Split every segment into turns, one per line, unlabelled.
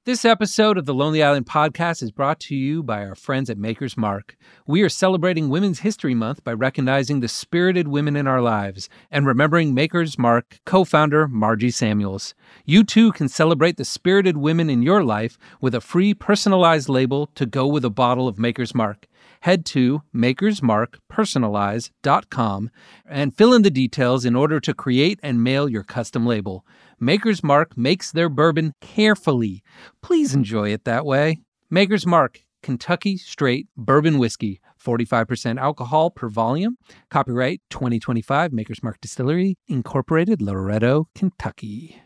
This episode of the Lonely Island podcast is brought to you by our friends at Maker's Mark. We are celebrating Women's History Month by recognizing the spirited women in our lives and remembering Maker's Mark co-founder Margie Samuels. You too can celebrate the spirited women in your life with a free personalized label to go with a bottle of Maker's Mark. Head to makersmarkpersonalize.com and fill in the details in order to create and mail your custom label. Maker's Mark makes their bourbon carefully. Please enjoy it that way. Maker's Mark, Kentucky Straight Bourbon Whiskey, 45% alcohol per volume. Copyright 2025, Maker's Mark Distillery, Incorporated, Loretto, Kentucky.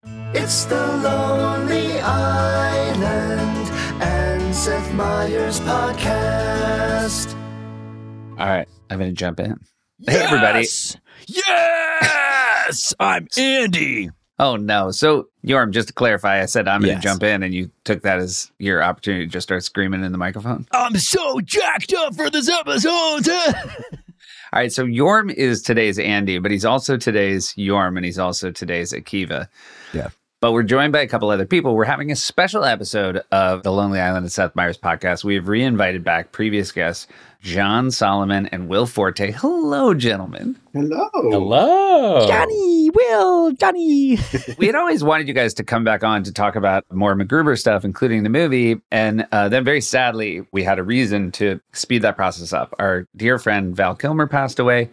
It's the Lonely Island and Seth Meyers podcast.
All right, I'm going to jump in. Hey, everybody.
Yes! I'm Andy.
Oh, no. So, Yorm, just to clarify, I said I'm going to
Yes.
jump in, and you took that as your opportunity to just start screaming in the microphone?
I'm so jacked up for this episode.
All right, so Yorm is today's Andy, but he's also today's Yorm, and he's also today's Akiva.
Yeah.
But we're joined by a couple other people. We're having a special episode of the Lonely Island and Seth Meyers podcast. We have reinvited back previous guests, John Solomon and Will Forte. Hello, gentlemen.
Hello.
Hello. Johnny, Will, Johnny.
We had always wanted you guys to come back on to talk about more MacGruber stuff, including the movie. And then very sadly, we had a reason to speed that process up. Our dear friend Val Kilmer passed away.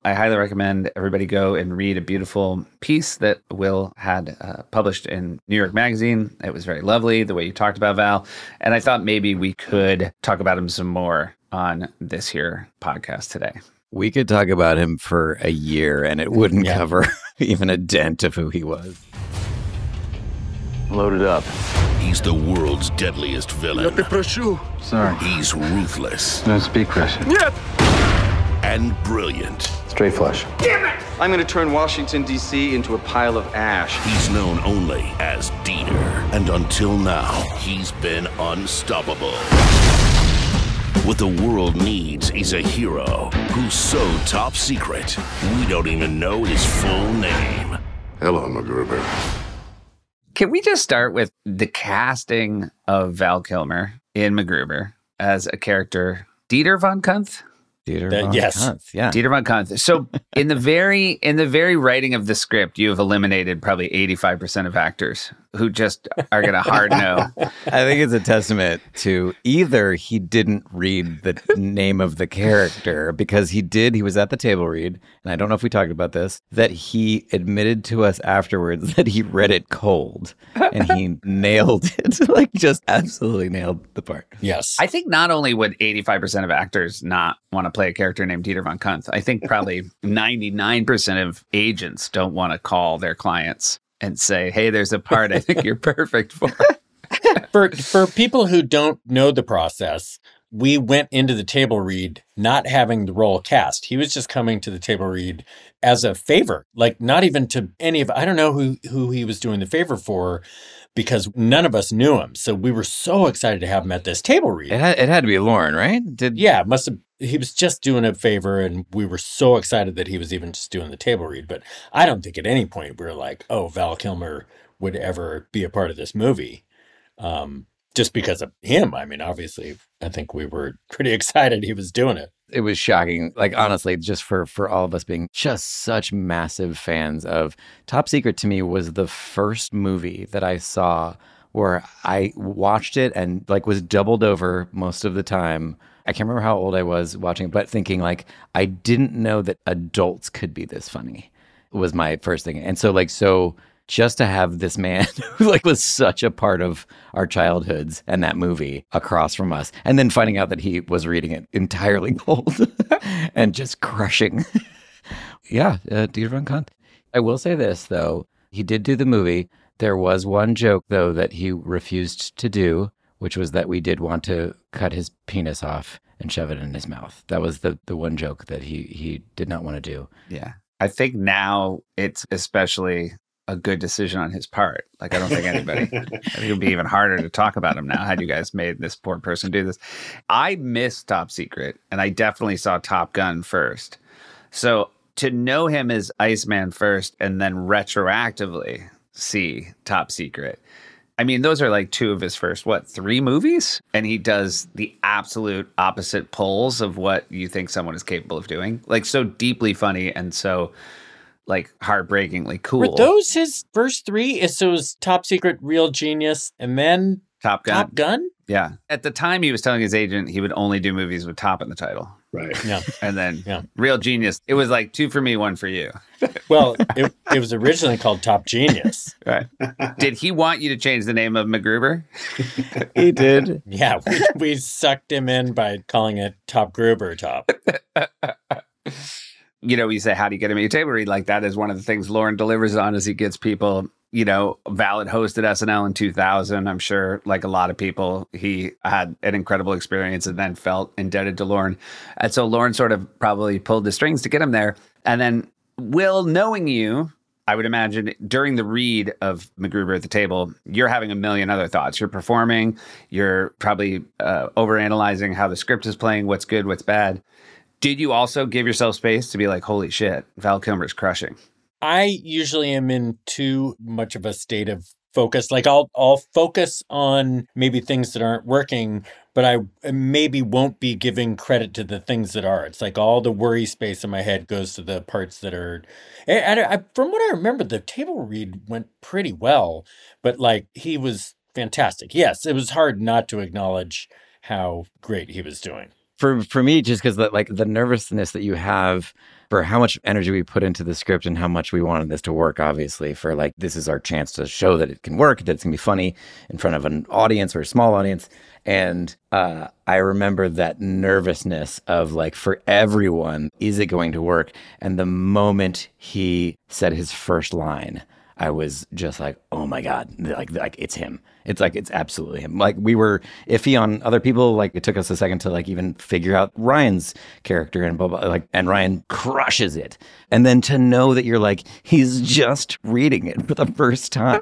I highly recommend everybody go and read a beautiful piece that Will had published in New York Magazine. It was very lovely, the way you talked about Val. And I thought maybe we could talk about him some more on this here podcast today.
We could talk about him for a year and it wouldn't cover even a dent of who he was.
Load it up.
He's the world's deadliest villain.
Sorry.
He's ruthless
Don't speak Russian.
and brilliant.
Straight flush.
I'm going to turn Washington, D.C. into a pile of ash.
He's known only as Dieter. And until now, he's been unstoppable. What the world needs is a hero who's so top secret, we don't even know his full name.
Hello, MacGruber.
Can we just start with the casting of Val Kilmer in MacGruber as a character, Dieter von Kuntz?
Dieter von Kuntz, yeah.
Dieter von Kuntz. So in the very writing of the script, you have eliminated probably 85% of actors who just are going to hard no.
I think it's a testament to either he didn't read the name of the character because he was at the table read, and I don't know if we talked about this, that he admitted to us afterwards that he read it cold and he nailed it, like just absolutely nailed the part.
Yes.
I think not only would 85% of actors not want to play a character named Dieter von Kuntz, I think probably 99% of agents don't want to call their clients and say, hey, there's a part I think you're perfect for.
For people who don't know the process, we went into the table read not having the role cast. He was just coming to the table read as a favor, like not even to any of, I don't know who he was doing the favor for because none of us knew him. So we were so excited to have him at this table read.
It had to be Lauren, right?
Yeah, it must have. He was just doing a favor, and we were so excited that he was even just doing the table read. But I don't think at any point we were like, oh, Val Kilmer would ever be a part of this movie. Just because of him. I mean, obviously, I think we were pretty excited he was doing it.
It was shocking, like honestly, just for all of us being just such massive fans of Top Secret. To me was the first movie that I saw where I watched it and like was doubled over most of the time. I can't remember how old I was watching it, but thinking like, I didn't know that adults could be this funny was my first thing. And so just to have this man who like was such a part of our childhoods and that movie across from us, and then finding out that he was reading it entirely cold and just crushing. Dieter von Kuntz. I will say this though, he did do the movie. There was one joke though that he refused to do, which was that we did want to cut his penis off and shove it in his mouth. That was the one joke that he did not want to do.
Yeah. I think now it's especially a good decision on his part. Like, I don't think anybody, I think it would be even harder to talk about him now had you guys made this poor person do this. I missed Top Secret, and I definitely saw Top Gun first. So to know him as Iceman first and then retroactively see Top Secret I mean, those are like two of his first, 3 movies? And he does the absolute opposite poles of what you think someone is capable of doing. Like, so deeply funny and so, like, heartbreakingly cool.
Were those his first 3? So it was Top Secret, Real Genius, and then
Top Gun?
Top Gun?
Yeah. At the time, he was telling his agent he would only do movies with Top in the title.
Right.
Yeah.
And then Real Genius. It was like 2 for me, 1 for you.
Well, it was originally called Top Genius.
Right. Did he want you to change the name of MacGruber?
He did.
Yeah, we sucked him in by calling it Top Gruber Top.
You know, you say, how do you get him at your table read? Like, that is one of the things Lauren delivers on, is he gets people, you know, Val had hosted SNL in 2000. I'm sure, like a lot of people, he had an incredible experience and then felt indebted to Lauren. And so Lauren sort of probably pulled the strings to get him there. And then Will, knowing you, I would imagine during the read of MacGruber at the table, you're having a million other thoughts. You're performing, you're probably overanalyzing how the script is playing, what's good, what's bad. Did you also give yourself space to be like, holy shit, Val Kilmer's crushing?
I usually am in too much of a state of focus. Like I'll focus on maybe things that aren't working, but I maybe won't be giving credit to the things that are. It's like all the worry space in my head goes to the parts that are. From what I remember, the table read went pretty well, but like he was fantastic. Yes, it was hard not to acknowledge how great he was doing.
For me, just because the nervousness that you have for how much energy we put into the script and how much we wanted this to work, obviously, for like, this is our chance to show that it can work, that it's going to be funny in front of an audience or a small audience. And I remember that nervousness of like, for everyone, is it going to work? And the moment he said his first line, I was just like, oh my God, like it's him. It's like, it's absolutely him. Like, we were iffy on other people. Like, it took us a second to like even figure out Ryan's character and blah, blah, like, and Ryan crushes it. And then to know that you're like, he's just reading it for the first time.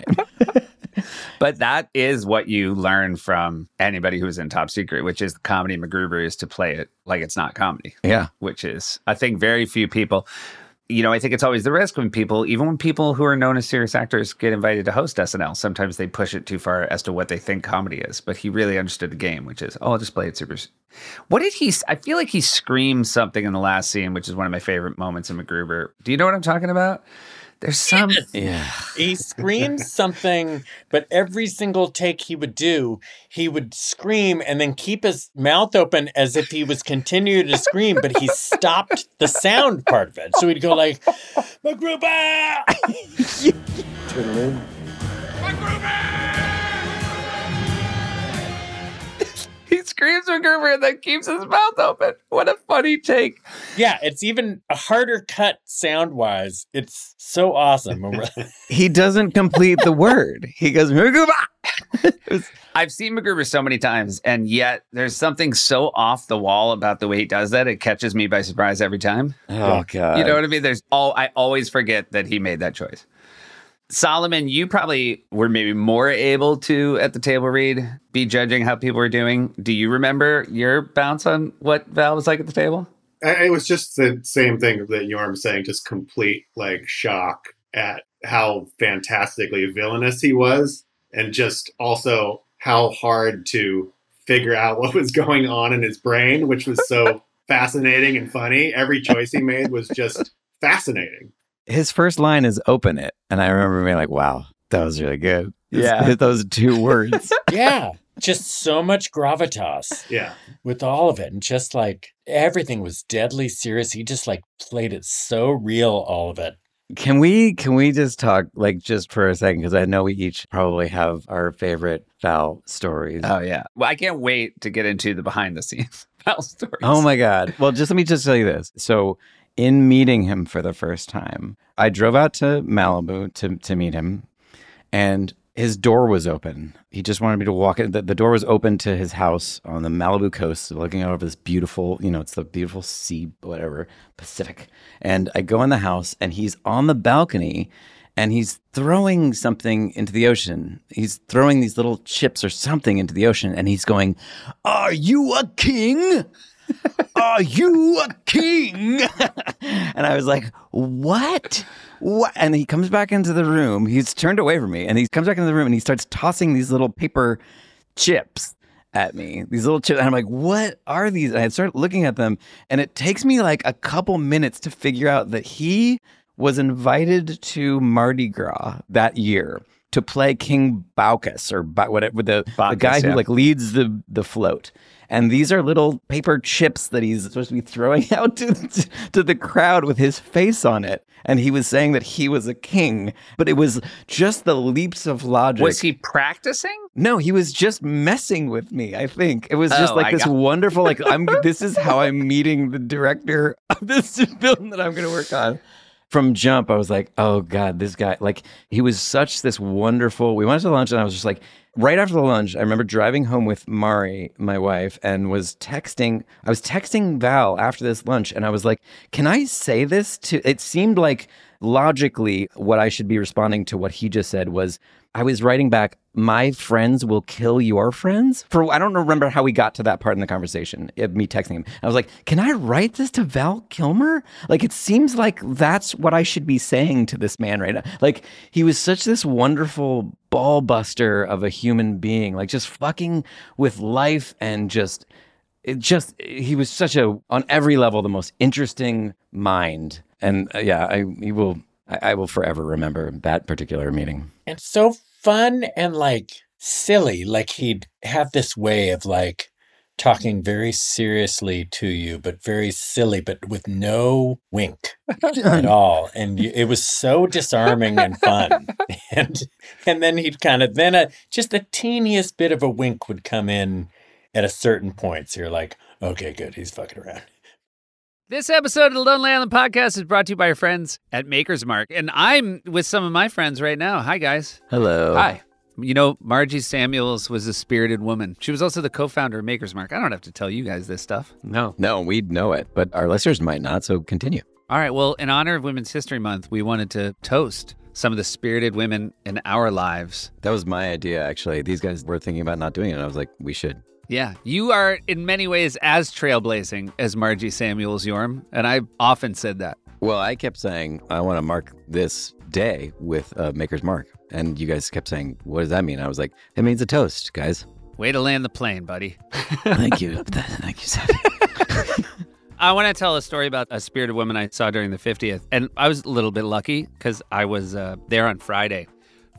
But that is what you learn from anybody who's in Top Secret, which is the comedy MacGruber, is to play it like it's not comedy.
Yeah.
Which is, I think, very few people. You know, I think it's always the risk when people, even when people who are known as serious actors get invited to host SNL, sometimes they push it too far as to what they think comedy is. But he really understood the game, which is, I'll just play it super. What did he, I feel like he screamed something in the last scene, which is one of my favorite moments in MacGruber. Do you know what I'm talking about? There's some...
Yeah.
He screams something, but every single take he would do, he would scream and then keep his mouth open as if he was continuing to scream, but he stopped the sound part of it. So he'd go like, MacGruber!
He screams MacGruber and then keeps his mouth open. What a funny take.
Yeah, it's even a harder cut sound-wise. It's so awesome.
He doesn't complete the word. He goes,
I've seen MacGruber so many times, and yet there's something so off the wall about the way he does that. It catches me by surprise every time.
Oh, God.
You know what I mean? I always forget that he made that choice. Solomon, you probably were maybe more able to, at the table read, be judging how people were doing. Do you remember your bounce on what Val was like at the table?
It was just the same thing that Yorm's saying, just complete like shock at how fantastically villainous he was, and just also how hard to figure out what was going on in his brain, which was so fascinating and funny. Every choice he made was just fascinating.
His first line is open it. And I remember being like, wow, that was really good.
Yeah.
Those 2 words.
Yeah. Just so much gravitas.
Yeah.
With all of it. And just like everything was deadly serious. He just like played it so real, all of it.
Can we just talk like just for a second? Because I know we each probably have our favorite Val stories.
Oh, yeah. Well, I can't wait to get into the behind the scenes Val stories.
Oh, my God. Well, let me just tell you this. So in meeting him for the first time, I drove out to Malibu to meet him, and his door was open. He just wanted me to walk in. The door was open to his house on the Malibu coast, looking out over this beautiful, it's the beautiful sea, whatever, Pacific. And I go in the house, and he's on the balcony, and he's throwing something into the ocean. He's throwing these little chips or something into the ocean, and he's going, "Are you a king?" Are you a king? And I was like, what? What? And he comes back into the room. He's turned away from me. And he comes back into the room and he starts tossing these little paper chips at me. These little chips. And I'm like, what are these? And I started looking at them. And it takes me like a couple minutes to figure out that he was invited to Mardi Gras that year to play King Baucus, or whatever, the guy who like leads the float. And these are little paper chips that he's supposed to be throwing out to the crowd with his face on it. And he was saying that he was a king, but it was just the leaps of logic.
Was he practicing?
No, he was just messing with me, I think. It was just like this wonderful, like, this is how I'm meeting the director of this film that I'm going to work on. From jump, I was like, oh God, this guy, like, he was such this wonderful, we went to lunch and I was just like, right after the lunch, I remember driving home with Mari, my wife, and I was texting Val after this lunch and I was like, can I say this to, it seemed like logically what I should be responding to what he just said was, I was writing back, my friends will kill your friends? I don't remember how we got to that part in the conversation, of me texting him. I was like, can I write this to Val Kilmer? Like, it seems like that's what I should be saying to this man right now. Like, he was such this wonderful ball buster of a human being, like just fucking with life and he was such on every level, the most interesting mind. And I will forever remember that particular meeting.
And so fun and like silly. Like he'd have this way of like talking very seriously to you, but very silly, but with no wink at all. And it was so disarming and fun. And then he'd kind of, just the teeniest bit of a wink would come in at a certain point. So you're like, okay, good. He's fucking around.
This episode of the Lonely Island Podcast is brought to you by our friends at Maker's Mark. And I'm with some of my friends right now. Hi, guys.
Hello.
Hi. You know, Margie Samuels was a spirited woman. She was also the co-founder of Maker's Mark. I don't have to tell you guys this stuff.
No, we'd know it, but our listeners might not, so continue.
All right, well, in honor of Women's History Month, we wanted to toast some of the spirited women in our lives.
That was my idea, actually. These guys were thinking about not doing it, and I was like, we should.
Yeah, you are in many ways as trailblazing as Margie Samuels Yorm, and I've often said that.
Well, I kept saying, I want to mark this day with Maker's Mark. And you guys kept saying, what does that mean? I was like, it means a toast, guys.
Way to land the plane, buddy.
Thank you. Thank you, Seth.
I want to tell a story about a spirited woman I saw during the 50th. And I was a little bit lucky because I was there on Friday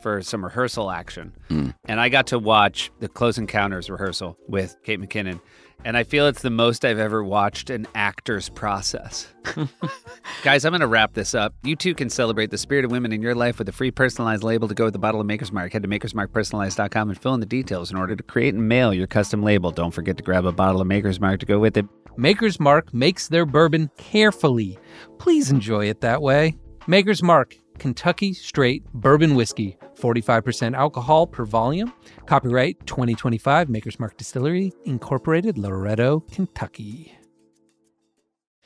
for some rehearsal action. And I got to watch the Close Encounters rehearsal with Kate McKinnon. And I feel it's the most I've ever watched an actor's process. Guys, I'm going to wrap this up. You too can celebrate the spirit of women in your life with a free personalized label to go with the bottle of Maker's Mark. Head to makersmarkpersonalized.com and fill in the details in order to create and mail your custom label. Don't forget to grab a bottle of Maker's Mark to go with it. Maker's Mark makes their bourbon carefully. Please enjoy it that way. Maker's Mark, Kentucky straight bourbon whiskey, 45% alcohol per volume. Copyright 2025, Maker's Mark Distillery, Incorporated, Loretto, Kentucky.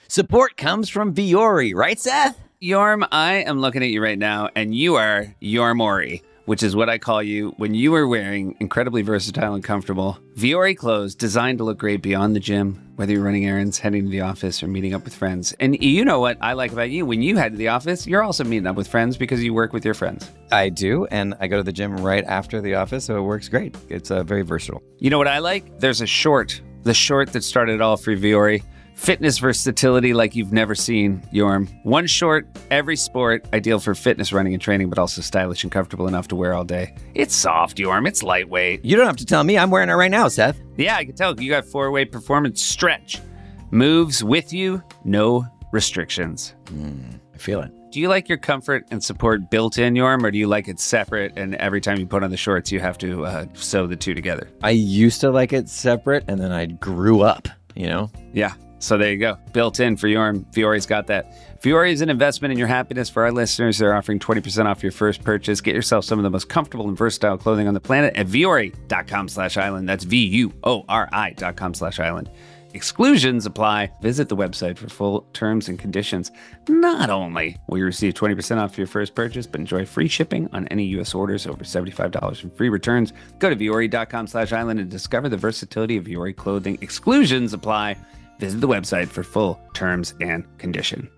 Support comes from Vuori, right, Seth?
Yorm, I am looking at you right now, and you are Yormori, which is what I call you when you are wearing incredibly versatile and comfortable Vuori clothes designed to look great beyond the gym, whether you're running errands, heading to the office, or meeting up with friends. And you know what I like about you? When you head to the office, you're also meeting up with friends because you work with your friends.
I do, and I go to the gym right after the office, so it works great. It's very versatile.
You know what I like? There's a short, the short that started it all for Vuori. Fitness versatility like you've never seen, Yorm. One short, every sport, ideal for fitness, running, and training, but also stylish and comfortable enough to wear all day. It's soft, Yorm. It's lightweight.
You don't have to tell me. I'm wearing it right now, Seth.
Yeah, I can tell. You got 4-way performance stretch. Moves with you, no restrictions.
I feel it.
Do you like your comfort and support built in, Yorm, or do you like it separate and every time you put on the shorts, you have to sew the two together?
I used to like it separate, and then I grew up, you know?
Yeah. So there you go. Built in for Yorm. Vuori's got that. Vuori is an investment in your happiness. For our listeners, they're offering 20% off your first purchase. Get yourself some of the most comfortable and versatile clothing on the planet at vuori.com/island. That's VUORI.com/island. Exclusions apply. Visit the website for full terms and conditions. Not only will you receive 20% off your first purchase, but enjoy free shipping on any U.S. orders over $75 and free returns. Go to vuori.com/island and discover the versatility of Vuori clothing. Exclusions apply. Visit the website for full terms and condition.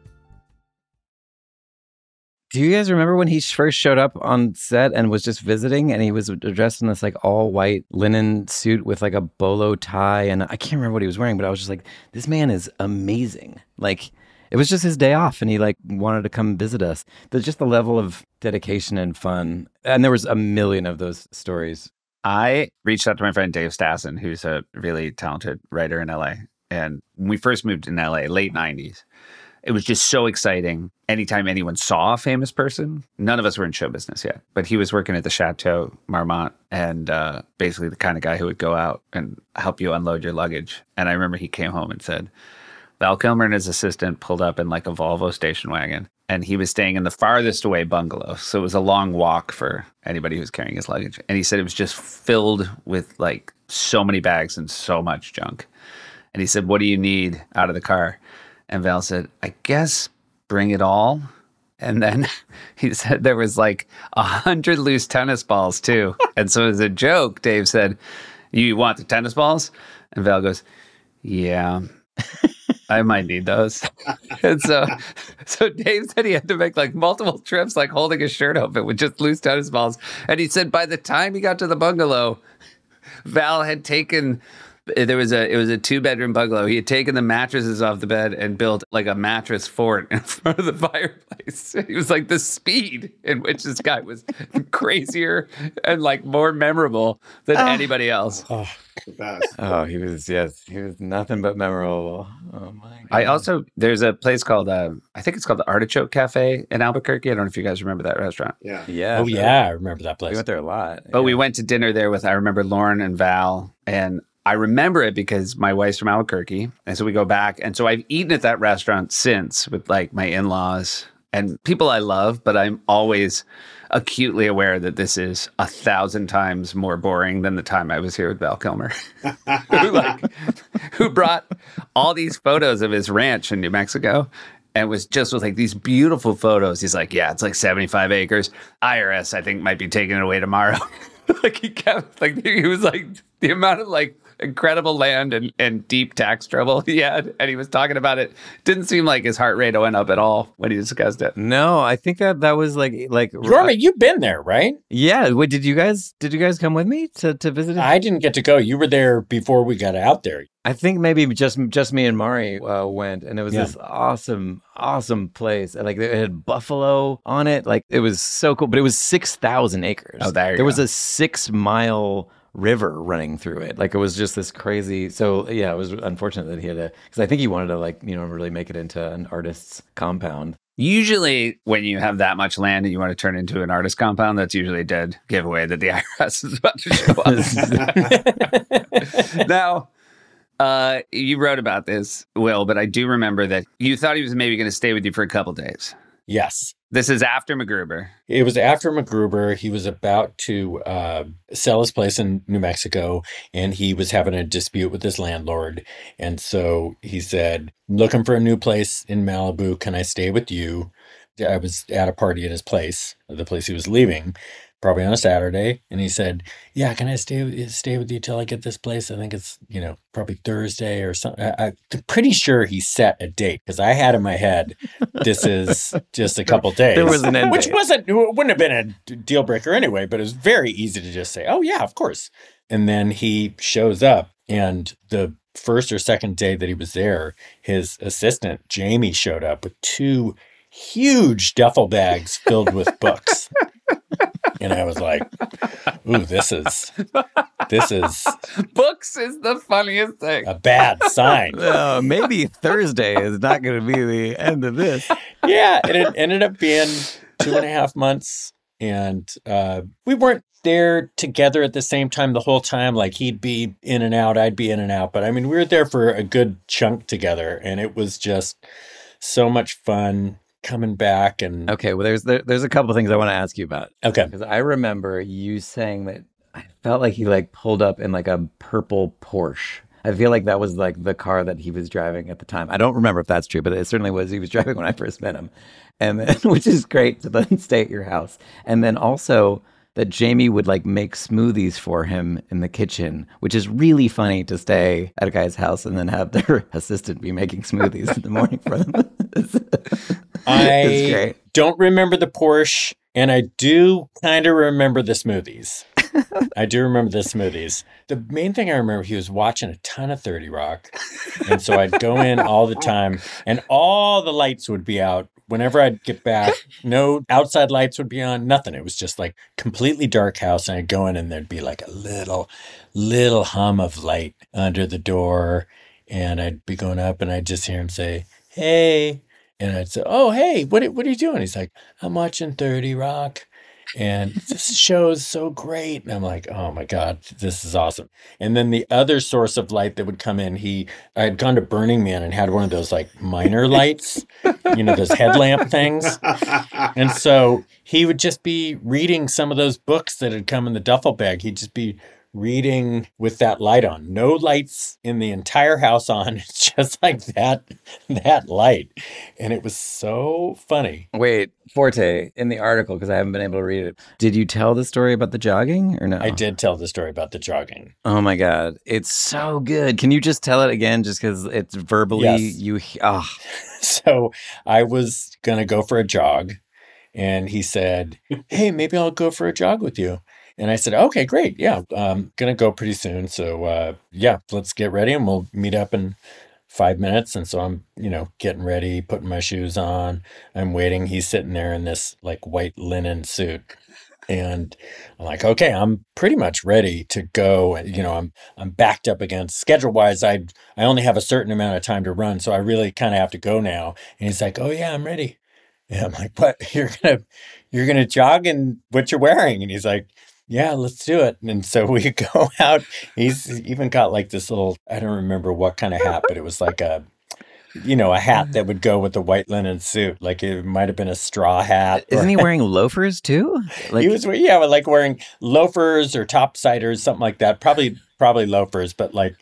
Do you guys remember when he first showed up on set and was just visiting, and he was dressed in this like all white linen suit with like a bolo tie, and I can't remember what he was wearing, but I was just like, this man is amazing. Like, it was just his day off and he like wanted to come visit us. There's just the level of dedication and fun. And there was a million of those stories.
I reached out to my friend Dave Stassen, who's a really talented writer in LA. And when we first moved in LA, late 90s, it was just so exciting. Anytime anyone saw a famous person, none of us were in show business yet, but he was working at the Chateau Marmont and basically the kind of guy who would go out and help you unload your luggage. And I remember he came home and said, Val Kilmer and his assistant pulled up in like a Volvo station wagon, and he was staying in the farthest away bungalow. So it was a long walk for anybody who was carrying his luggage. And he said it was just filled with like so many bags and so much junk. And he said, what do you need out of the car? And Val said, I guess bring it all. And then he said there was like 100 loose tennis balls too. And so as a joke, Dave said, you want the tennis balls? And Val goes, yeah, I might need those. And so Dave said he had to make like multiple trips, like holding his shirt open with just loose tennis balls. And he said by the time he got to the bungalow, Val had taken... it was a 2-bedroom bungalow. He had taken the mattresses off the bed and built like a mattress fort in front of the fireplace. He was like the speed in which this guy was crazier and like more memorable than anybody else.
The best.
Oh, he was nothing but memorable. Oh my God.
I also, there's a place called, I think it's called the Artichoke Cafe in Albuquerque. I don't know if you guys remember that restaurant.
Yeah.
Yeah.
Oh, yeah. I remember that place.
We went there a lot.
But we went to dinner there with, I remember Lauren and Val, and I remember it because my wife's from Albuquerque. And so we go back. And so I've eaten at that restaurant since with like my in-laws and people I love, but I'm always acutely aware that this is 1,000 times more boring than the time I was here with Val Kilmer, who brought all these photos of his ranch in New Mexico and was just with like these beautiful photos. He's like, yeah, it's like 75 acres. IRS, I think, might be taking it away tomorrow. Like he kept, like he was like the amount of like incredible land and deep tax trouble he had, and he was talking about it. Didn't seem like his heart rate went up at all when he discussed it.
No, I think that was like
Jorma, you've been there, right?
Yeah. Wait, did you guys come with me to visit it?
I didn't get to go. You were there before we got out there.
I think maybe just me and Mari went, and it was this awesome place. And like it had buffalo on it. Like it was so cool, but it was 6,000 acres.
Oh,
there was a 6-mile river running through it. Like it was just this crazy. So yeah, it was unfortunate that he had to, because I think he wanted to like, really make it into an artist's compound.
Usually when you have that much land and you want to turn into an artist compound, that's usually a dead giveaway that the IRS is about to show up. Now, you wrote about this, Will, but I do remember that you thought he was maybe going to stay with you for a couple days.
Yes.
This is after MacGruber.
It was after MacGruber. He was about to sell his place in New Mexico, and he was having a dispute with his landlord. And so he said, looking for a new place in Malibu. Can I stay with you? I was at a party at his place, the place he was leaving, probably on a Saturday. And he said, yeah, can I stay with you till I get this place? I think it's, probably Thursday or something. I'm pretty sure he set a date because I had in my head, this is just a couple days.
There was an end
Which
date.
wouldn't have been a deal breaker anyway, but it was very easy to just say, oh yeah, of course. And then he shows up, and the first or second day that he was there, his assistant, Jamie, showed up with 2 huge duffel bags filled with books. And I was like, ooh, this is
Books is the funniest thing.
a bad sign.
Maybe Thursday is not going to be the end of this.
Yeah, and it ended up being 2.5 months. And we weren't there together at the same time the whole time. Like he'd be in and out, I'd be in and out. But I mean, we were there for a good chunk together. And it was just so much fun coming back. And
Okay, well, there's a couple of things I want to ask you about.
okay.
Because I remember you saying that I felt like he like pulled up in like a purple Porsche. I feel like that was like the car that he was driving at the time. I don't remember if that's true, but it certainly was he was driving when I first met him. And then, which is great to then stay at your house. And then also that Jamie would like make smoothies for him in the kitchen, which is really funny to stay at a guy's house and then have their assistant be making smoothies in the morning for them. It's great.
Don't remember the Porsche, and I do kind of remember the smoothies. I do remember the smoothies. The main thing I remember, he was watching a ton of 30 Rock. And so I'd go in all the time, and all the lights would be out. Whenever I'd get back, no outside lights would be on, nothing. It was just like completely dark house, and I'd go in and there'd be like a little hum of light under the door, and I'd be going up and I'd just hear him say, "Hey." And I'd say, "Oh, hey, what are you doing?" He's like, "I'm watching 30 Rock. And this show is so great." And I'm like, "Oh my God, this is awesome." And then the other source of light that would come in, I had gone to Burning Man and had one of those like minor lights, those headlamp things. And so he would just be reading some of those books that had come in the duffel bag. He'd just be reading with that light on. No lights in the entire house on. It's just like that light. And it was so funny.
Wait, Forte, in the article, because I haven't been able to read it, did you tell the story about the jogging or no?
I did tell the story about the jogging.
Oh my God. It's so good. Can you just tell it again just because it's verbally
So I was going to go for a jog, and he said, "Hey, maybe I'll go for a jog with you." And I said, "Okay, great. Yeah, I'm going to go pretty soon. So, let's get ready and we'll meet up in 5 minutes." And so I'm, getting ready, putting my shoes on. I'm waiting. He's sitting there in this like white linen suit. And I'm like, okay, I'm pretty much ready to go. And, I'm backed up against schedule-wise. I only have a certain amount of time to run. So I really kind of have to go now. And he's like, "Oh, yeah, I'm ready." And I'm like, "What? You're going to jog in what you're wearing?" And he's like, "Yeah, let's do it." And so we go out. He's even got like this little, I don't remember what kind of hat, but it was like a hat that would go with the white linen suit. Like it might have been a straw hat.
Isn't he wearing loafers too?
He was, like wearing loafers or topsiders, something like that. Probably loafers, but like,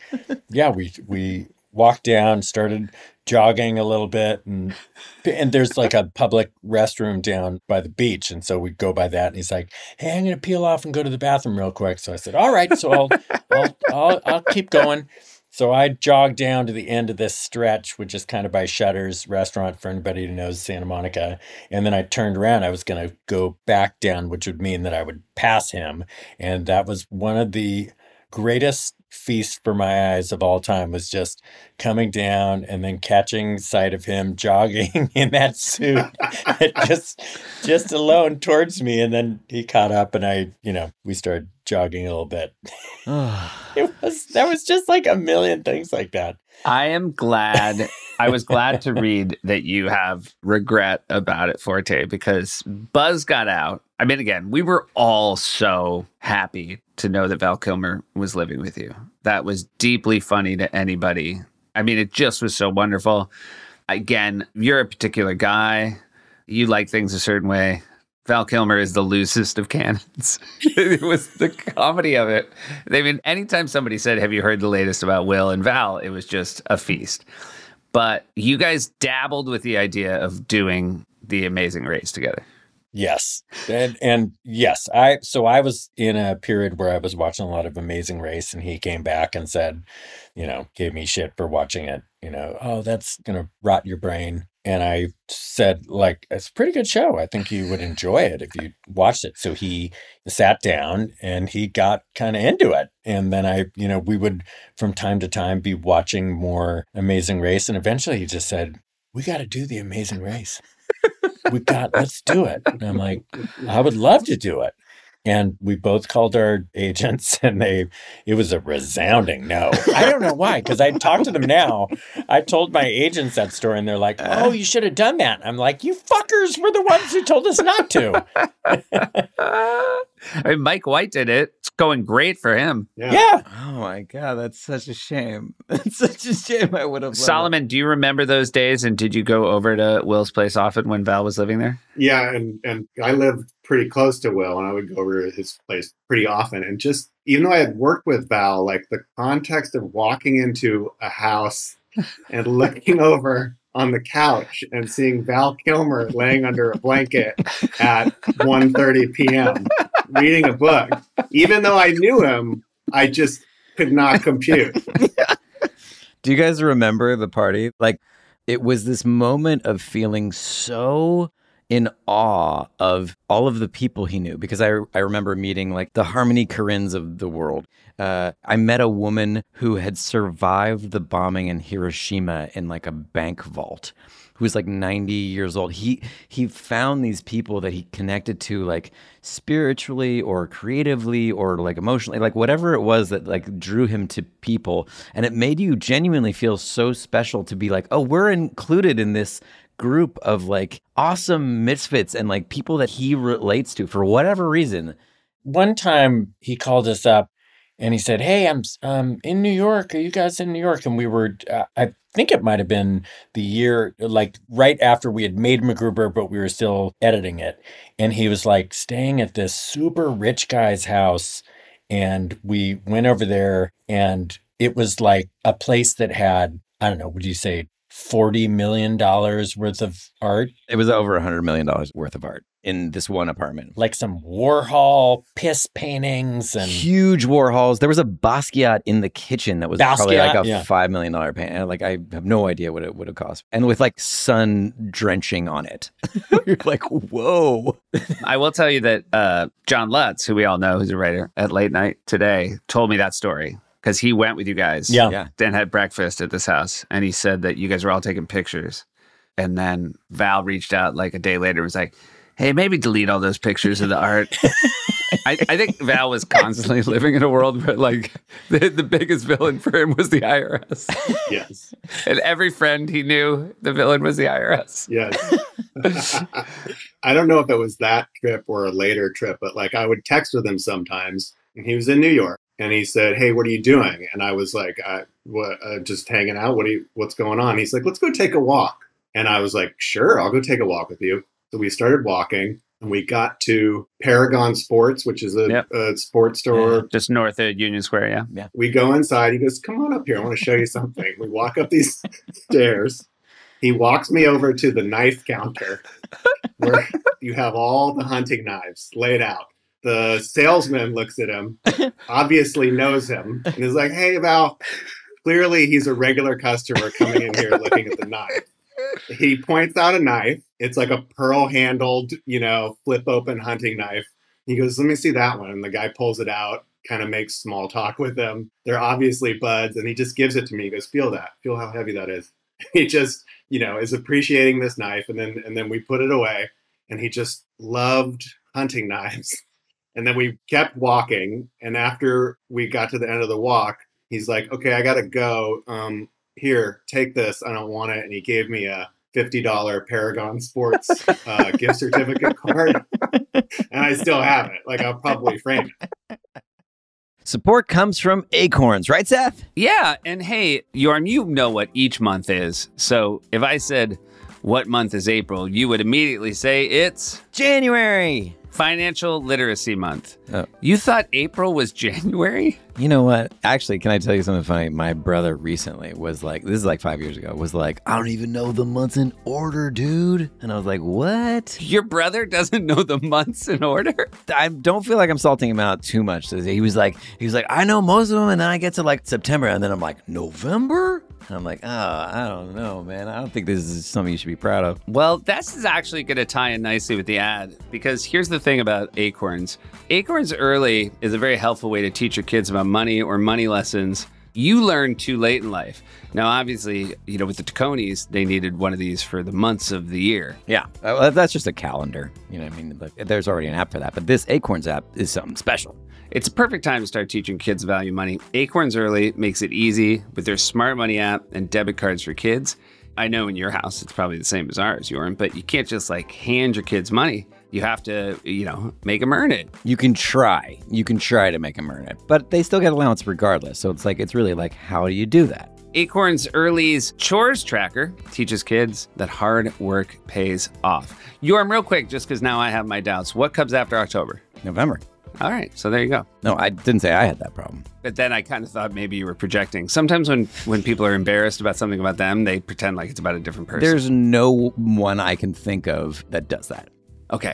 yeah, we walked down, started jogging a little bit, and there's like a public restroom down by the beach, and so we go by that, and he's like, "Hey, I'm gonna peel off and go to the bathroom real quick." So I said, "All right, so I'll keep going." So I jogged down to the end of this stretch, which is kind of by Shutter's restaurant for anybody who knows Santa Monica, and then I turned around. I was gonna go back down, which would mean that I would pass him, and that was one of the greatest feast for my eyes of all time, was just coming down and then catching sight of him jogging in that suit just alone towards me. And then he caught up and we started jogging a little bit. That was just like a million things like that.
I was glad to read that you have regret about it, Forte, because buzz got out. I mean, again, we were all so happy to know that Val Kilmer was living with you. That was deeply funny to anybody. I mean, it just was so wonderful. Again, you're a particular guy. You like things a certain way. Val Kilmer is the loosest of cannons. It was the comedy of it. I mean, anytime somebody said, "Have you heard the latest about Will and Val?" it was just a feast. But you guys dabbled with the idea of doing The Amazing Race together.
Yes. And yes, I was in a period where I was watching a lot of Amazing Race, and he came back and said, gave me shit for watching it, "Oh, that's going to rot your brain." And I said, like, "It's a pretty good show. I think you would enjoy it if you watched it." So he sat down and he got kind of into it. And then we would from time to time be watching more Amazing Race. And eventually he just said, "We got to do The Amazing Race. Let's do it." And I'm like, "I would love to do it." And we both called our agents, and it was a resounding no. I don't know why, because I talked to them now. I told my agents that story, and they're like, "Oh, you should have done that." I'm like, "You fuckers were the ones who told us not to."
I mean, Mike White did it. It's going great for him.
Yeah.
Oh my God, that's such a shame. That's such a shame. I would have.
Solomon, do you remember those days? And did you go over to Will's place often when Val was living there?
Yeah, and I lived pretty close to Will, and I would go over to his place pretty often. And just, even though I had worked with Val, like the context of walking into a house and looking over on the couch and seeing Val Kilmer laying under a blanket at 1:30 p.m. reading a book. Even though I knew him, I just could not compute.
Do you guys remember the party? Like, it was this moment of feeling so in awe of all of the people he knew, because I remember meeting like the Harmony Korines of the world. I met a woman who had survived the bombing in Hiroshima in like a bank vault, who was like 90 years old. He found these people that he connected to like spiritually or creatively or like emotionally, like whatever it was that like drew him to people. And it made you genuinely feel so special to be like, oh, we're included in this group of like awesome misfits and like people that he relates to for whatever reason.
One time he called us up and he said, hey, I'm in New York. Are you guys in New York? And we were, I think it might have been the year, like right after we had made MacGruber, but we were still editing it. And he was like staying at this super rich guy's house. And we went over there and it was like a place that had, I don't know, would you say $40 million worth of art?
It was over $100 million worth of art in this one apartment.
Like some Warhol piss paintings and
huge Warhols. There was a Basquiat in the kitchen that was probably like a $5 million painting. Like, I have no idea what it would have cost. And with like sun drenching on it. You're like, whoa.
I will tell you that John Lutz, who we all know, who's a writer at Late Night Today, told me that story. Because he went with you guys and had breakfast at this house. And he said that you guys were all taking pictures. And then Val reached out like a day later and was like, hey, maybe delete all those pictures of the art. I think Val was constantly living in a world where like the biggest villain for him was the IRS.
Yes.
And every friend he knew, the villain was the IRS.
Yes. I don't know if it was that trip or a later trip, but like I would text with him sometimes. And he was in New York. And he said, hey, what are you doing? And I was like, just hanging out. What's going on? He's like, let's go take a walk. And I was like, sure, I'll go take a walk with you. So we started walking and we got to Paragon Sports, which is a sports store.
Just north of Union Square, yeah.
We go inside. He goes, come on up here. I want to show you something. We walk up these stairs. He walks me over to the knife counter where you have all the hunting knives laid out. The salesman looks at him, obviously knows him, and is like, hey, Val, clearly he's a regular customer coming in here looking at the knife. He points out a knife. It's like a pearl-handled, flip open hunting knife. He goes, let me see that one. And the guy pulls it out, kind of makes small talk with him. They're obviously buds, and he just gives it to me. He goes, feel that. Feel how heavy that is. He just, is appreciating this knife, and then we put it away, and he just loved hunting knives. And then we kept walking. And after we got to the end of the walk, he's like, okay, I got to go. Here, take this. I don't want it. And he gave me a $50 Paragon Sports gift certificate card. And I still have it. Like, I'll probably frame it.
Support comes from Acorns, right, Seth?
Yeah. And hey, Yorm, you know what each month is. So if I said, what month is April? You would immediately say it's
January.
Financial Literacy Month.
Oh.
You thought April was January?
You know what? Actually, can I tell you something funny? My brother recently was like, this is like 5 years ago, was like, I don't even know the months in order, dude. And I was like, what?
Your brother doesn't know the months in order?
I don't feel like I'm salting him out too much. He was like, I know most of them. And then I get to like September and then I'm like, November? And I'm like, oh, I don't know, man. I don't think this is something you should be proud of.
Well, this is actually going to tie in nicely with the ad, because here's the thing about Acorns. Acorns Early is a very helpful way to teach your kids about money or money lessons you learn too late in life. Now, obviously, with the Taconis, they needed one of these for the months of the year.
Yeah, well, that's just a calendar. You know what I mean? Like, there's already an app for that. But this Acorns app is something special.
It's a perfect time to start teaching kids value money. Acorns Early makes it easy with their smart money app and debit cards for kids. I know in your house, it's probably the same as ours, Yorm, but you can't just hand your kids money. You have to, make them earn it.
You can try to make them earn it, but they still get allowance regardless. So it's really like, how do you do that?
Acorns Early's Chores Tracker teaches kids that hard work pays off. Yorm, real quick, just because now I have my doubts. What comes after October?
November.
All right, so there you go.
No, I didn't say I had that problem.
But then I kind of thought maybe you were projecting. Sometimes when people are embarrassed about something about them, they pretend like it's about a different person.
There's no one I can think of that does that.
Okay.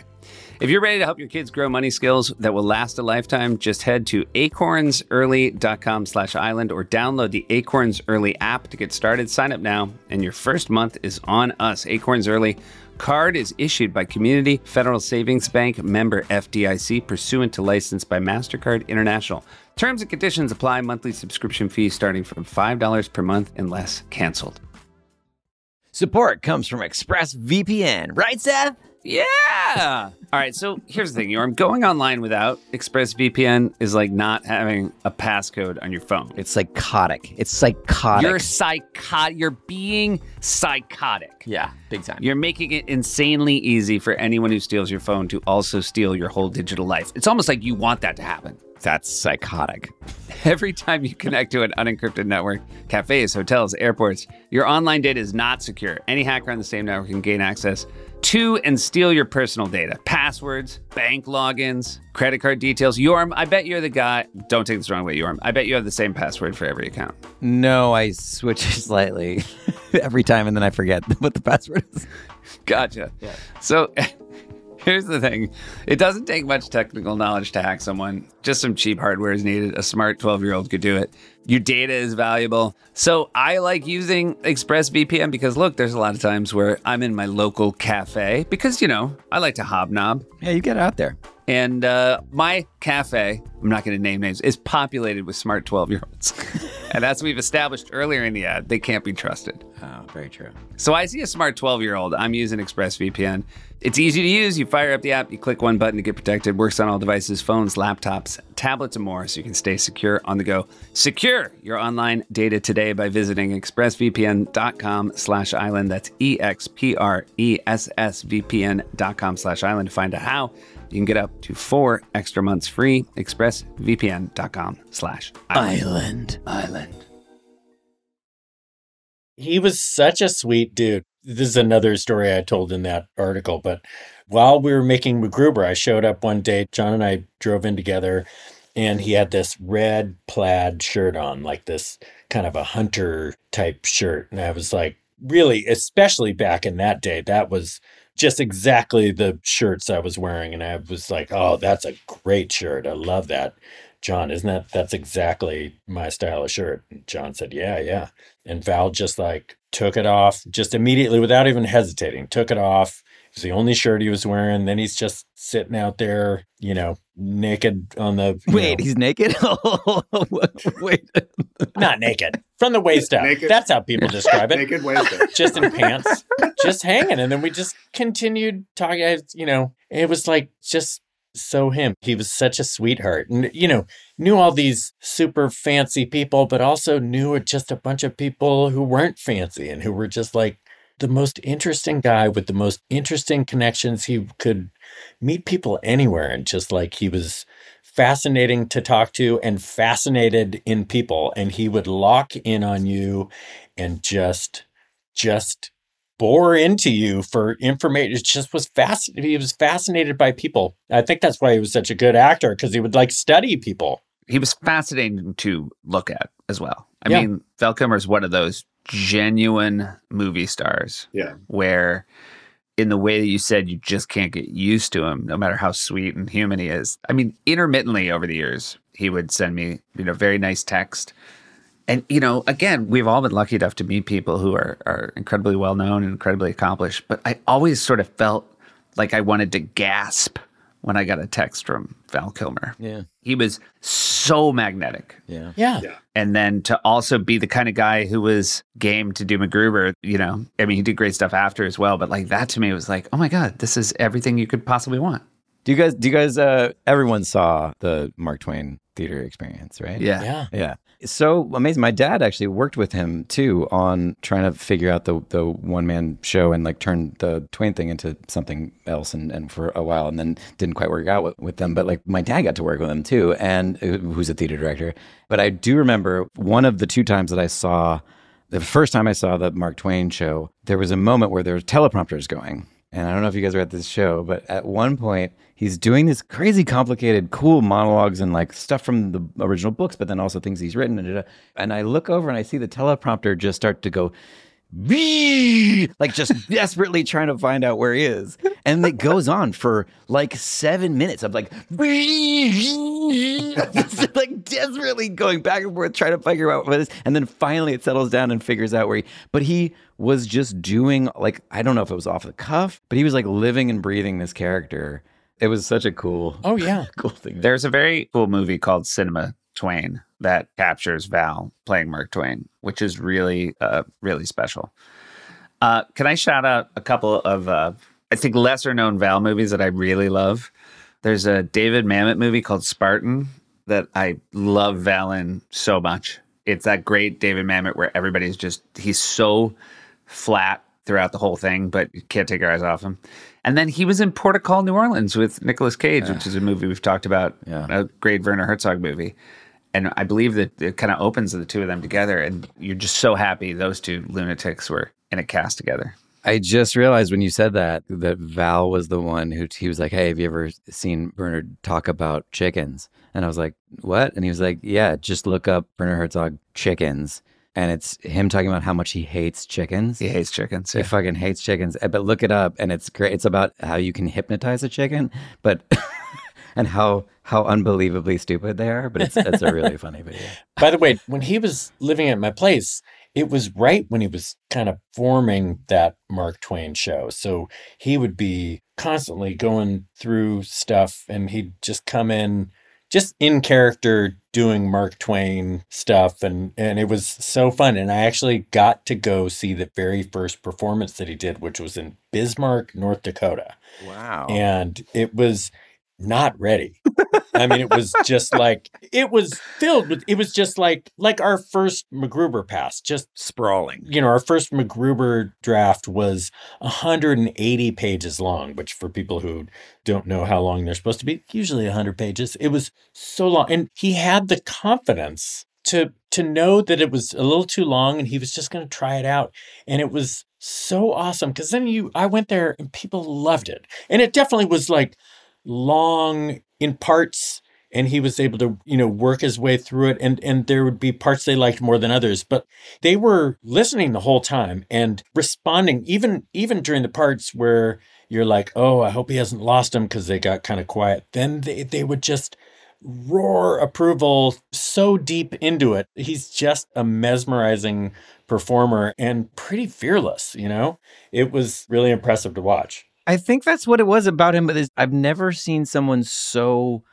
If you're ready to help your kids grow money skills that will last a lifetime, just head to acornsearly.com/island or download the Acorns Early app to get started. Sign up now, and your first month is on us. Acorns Early card is issued by Community Federal Savings Bank, member FDIC, pursuant to license by MasterCard International. Terms and conditions apply. Monthly subscription fees starting from $5 per month unless canceled.
Support comes from ExpressVPN, right, Seth?
Yeah. All right. So here's the thing, Yorm. Going online without ExpressVPN is like not having a passcode on your phone.
It's psychotic. It's psychotic.
You're psychotic. You're being psychotic.
Yeah, big time.
You're making it insanely easy for anyone who steals your phone to also steal your whole digital life. It's almost like you want that to happen.
That's psychotic.
Every time you connect to an unencrypted network, cafes, hotels, airports, your online data is not secure. Any hacker on the same network can gain access to and steal your personal data. Passwords, bank logins, credit card details. Yorm, I bet you're the guy. Don't take this the wrong way, Yorm. I bet you have the same password for every account.
No, I switch slightly every time and then I forget what the password is.
Gotcha. Yeah. So here's the thing. It doesn't take much technical knowledge to hack someone. Just some cheap hardware is needed. A smart 12-year-old could do it. Your data is valuable. So I like using ExpressVPN because, look, there's a lot of times where I'm in my local cafe because, you know, I like to hobnob.
Yeah, you get out there.
And my cafe, I'm not going to name names, is populated with smart 12-year-olds. And as we've established earlier in the ad, they can't be trusted.
Oh, very true.
So I see a smart 12-year-old. I'm using ExpressVPN. It's easy to use. You fire up the app, you click one button to get protected. Works on all devices, phones, laptops, tablets, and more, so you can stay secure on the go. Secure your online data today by visiting expressvpn.com/island. That's EXPRESSVPN.com/island to find out how you can get up to 4 extra months free. expressvpn.com/island.
He was such a sweet dude. This is another story I told in that article, but while we were making MacGruber, I showed up one day, John and I drove in together, and he had this red plaid shirt on, like this kind of a hunter type shirt. And I was like, really, especially back in that day, that was just exactly the shirts I was wearing. And I was like, oh, that's a great shirt. I love that. John, that's exactly my style of shirt. And John said, yeah. And Val just like took it off, just immediately without even hesitating, took it off. It was the only shirt he was wearing. Then he's just sitting out there, you know, naked on the...
Wait, he's naked? Wait.
Not naked. From the waist up.
Naked.
That's how people describe it.
Naked waist up.
Just in pants, just hanging. And then we just continued talking, you know, it was like just... so him. He was such a sweetheart and, you know, knew all these super fancy people, but also knew just a bunch of people who weren't fancy and who were just like the most interesting guy with the most interesting connections. He could meet people anywhere and just like he was fascinating to talk to and fascinated in people. And he would lock in on you and just bore into you for information. It just was fascinating. He was fascinated by people. I think that's why he was such a good actor, because he would like study people.
He was fascinating to look at as well. I mean, Val Kilmer is one of those genuine movie stars.
Yeah.
Where in the way that you said, you just can't get used to him, no matter how sweet and human he is. I mean, intermittently over the years, he would send me, you know, very nice text. And, you know, again, we've all been lucky enough to meet people who are incredibly well-known and incredibly accomplished. But I always sort of felt like I wanted to gasp when I got a text from Val Kilmer.
Yeah.
He was so magnetic.
Yeah.
And then to also be the kind of guy who was game to do MacGruber, you know, I mean, he did great stuff after as well. But like that to me was like, oh my God, this is everything you could possibly want.
Do you guys, everyone saw the Mark Twain theater experience, right?
Yeah.
So amazing. My dad actually worked with him too on trying to figure out the one-man show and like turn the Twain thing into something else and for a while, and then didn't quite work out with them. But like my dad got to work with him too, and who's a theater director. But I do remember one of the two times that I saw, the first time I saw the Mark Twain show, there was a moment where there were teleprompters going. And I don't know if you guys were at this show, but at one point he's doing this crazy complicated, cool monologues and like stuff from the original books, but then also things he's written. And I look over and I see the teleprompter just start to go like just desperately trying to find out where he is. And it goes on for like 7 minutes of like, like desperately going back and forth, trying to figure out what it is. And then finally it settles down and figures out where but he was just doing like, I don't know if it was off the cuff, but he was like living and breathing this character. It was such a cool, cool thing.
There's a very cool movie called Cinema Twain that captures Val playing Mark Twain, which is really, really special. Can I shout out a couple of, I think, lesser known Val movies that I really love? There's a David Mamet movie called Spartan that I love Val in so much. It's that great David Mamet where everybody's just, he's so flat throughout the whole thing, but you can't take your eyes off him. And then he was in Port of Call, New Orleans with Nicolas Cage, which is a movie we've talked about, a great Werner Herzog movie. And I believe that it kind of opens the two of them together, and you're just so happy those two lunatics were in a cast together.
I just realized when you said that Val was the one who he was like, hey, have you ever seen Bernard talk about chickens? And I was like, what? And he was like, yeah, just look up Werner Herzog chickens. And it's him talking about how much he hates chickens.
He hates chickens.
He fucking hates chickens. But look it up, and it's great. It's about how you can hypnotize a chicken, but and how unbelievably stupid they are. But it's a really funny video.
By the way, when he was living at my place, it was right when he was kind of forming that Mark Twain show. So he would be constantly going through stuff, and he'd just come in just in character doing Mark Twain stuff. And it was so fun. And I actually got to go see the very first performance that he did, which was in Bismarck, North Dakota.
Wow.
And it was not ready. I mean, it was just like, it was filled with, it was just like our first MacGruber pass, just
sprawling.
You know, our first MacGruber draft was 180 pages long, which for people who don't know how long they're supposed to be, usually 100 pages. It was so long. And he had the confidence to know that it was a little too long and he was just going to try it out. And it was so awesome because then I went there and people loved it. And it definitely was like long in parts, and he was able to, work his way through it. And there would be parts they liked more than others, but they were listening the whole time and responding, even during the parts where you're like, oh, I hope he hasn't lost him because they got kind of quiet. Then they would just roar approval so deep into it. He's just a mesmerizing performer and pretty fearless, It was really impressive to watch.
I think that's what it was about him. But I've never seen someone so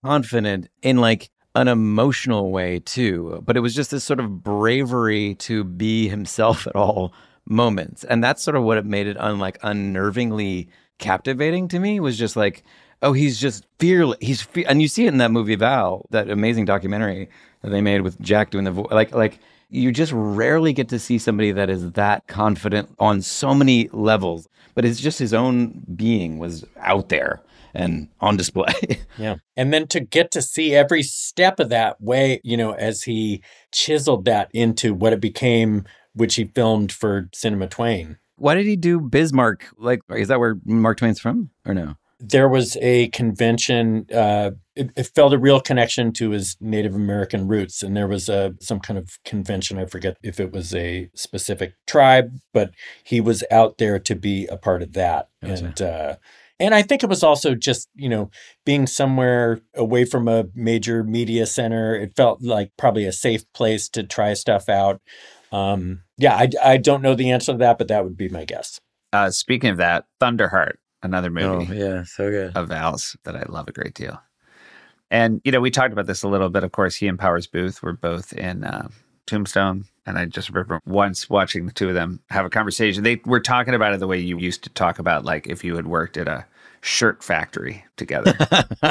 confident in like an emotional way too. But it was just this sort of bravery to be himself at all moments. And that's sort of what it made it unnervingly captivating to me, was just like, oh, he's just fearless. And you see it in that movie Val, that amazing documentary that they made with Jack doing the like you just rarely get to see somebody that is that confident on so many levels. But it's just his own being was out there and on display.
Yeah. And then to get to see every step of that way, as he chiseled that into what it became, which he filmed for Cinema Twain.
Why did he do Bismarck? Like, is that where Mark Twain's from or no?
There was a convention. It felt a real connection to his Native American roots. And there was some kind of convention. I forget if it was a specific tribe, but he was out there to be a part of that. Gotcha. And I think it was also just, being somewhere away from a major media center. It felt like probably a safe place to try stuff out. I don't know the answer to that, but that would be my guess.
Speaking of that, Thunderheart. Another movie.
Oh, yeah, so good.
Of Val's that I love a great deal. And, we talked about this a little bit. Of course, he and Powers Booth were both in Tombstone. And I just remember once watching the two of them have a conversation. They were talking about it the way you used to talk about, like, if you had worked at a shirt factory together.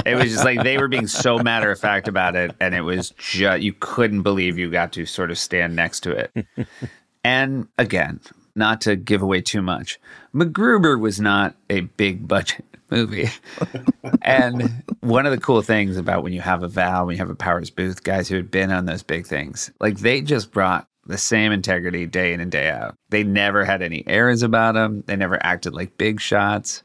It was just like they were being so matter of fact about it. And it was just, you couldn't believe you got to sort of stand next to it. And again, not to give away too much, MacGruber was not a big budget movie. And one of the cool things about when you have a Val, when you have a Powers Booth, guys who had been on those big things, like they just brought the same integrity day in and day out. They never had any errors about them. They never acted like big shots.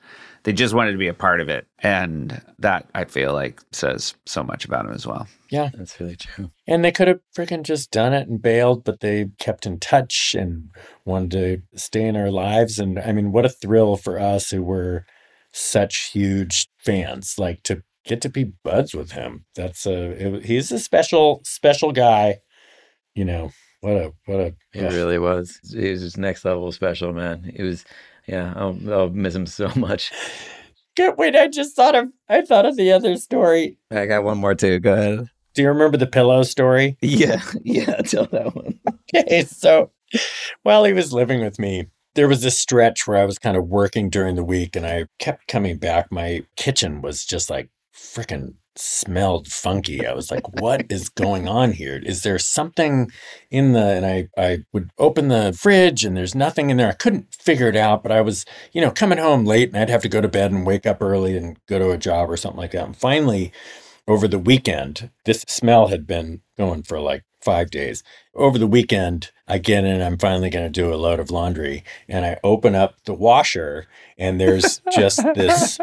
They just wanted to be a part of it. And that, I feel like, says so much about him as well.
Yeah.
That's really true.
And they could have freaking just done it and bailed, but they kept in touch and wanted to stay in our lives. And I mean, what a thrill for us who were such huge fans, like to get to be buds with him. He's a special guy. You know, what a.
He really was. He was just next level special, man. He was, yeah, I'll miss him so much.
Wait, I thought of the other story.
I got one more too. Go ahead.
Do you remember the pillow story?
Yeah, tell that one.
Okay, so while he was living with me, there was this stretch where I was kind of working during the week and I kept coming back. My kitchen was just like freaking smelled funky. I was like, what is going on here? Is there something in and I would open the fridge and there's nothing in there. I couldn't figure it out, but I was, coming home late and I'd have to go to bed and wake up early and go to a job or something like that. And finally, over the weekend, this smell had been going for like 5 days. Over the weekend, I get in, I'm finally going to do a load of laundry, and I open up the washer, and there's just this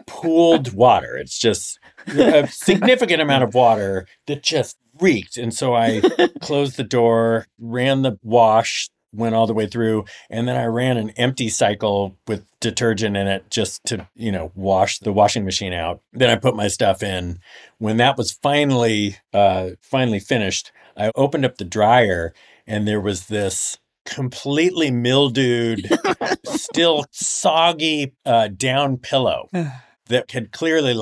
pooled water. It's just a significant amount of water that just reeked. And so I closed the door, ran the wash, went all the way through, and then I ran an empty cycle with detergent in it just to, wash the washing machine out. Then I put my stuff in. When that was finally finished, I opened up the dryer and there was this completely mildewed, still soggy down pillow that had clearly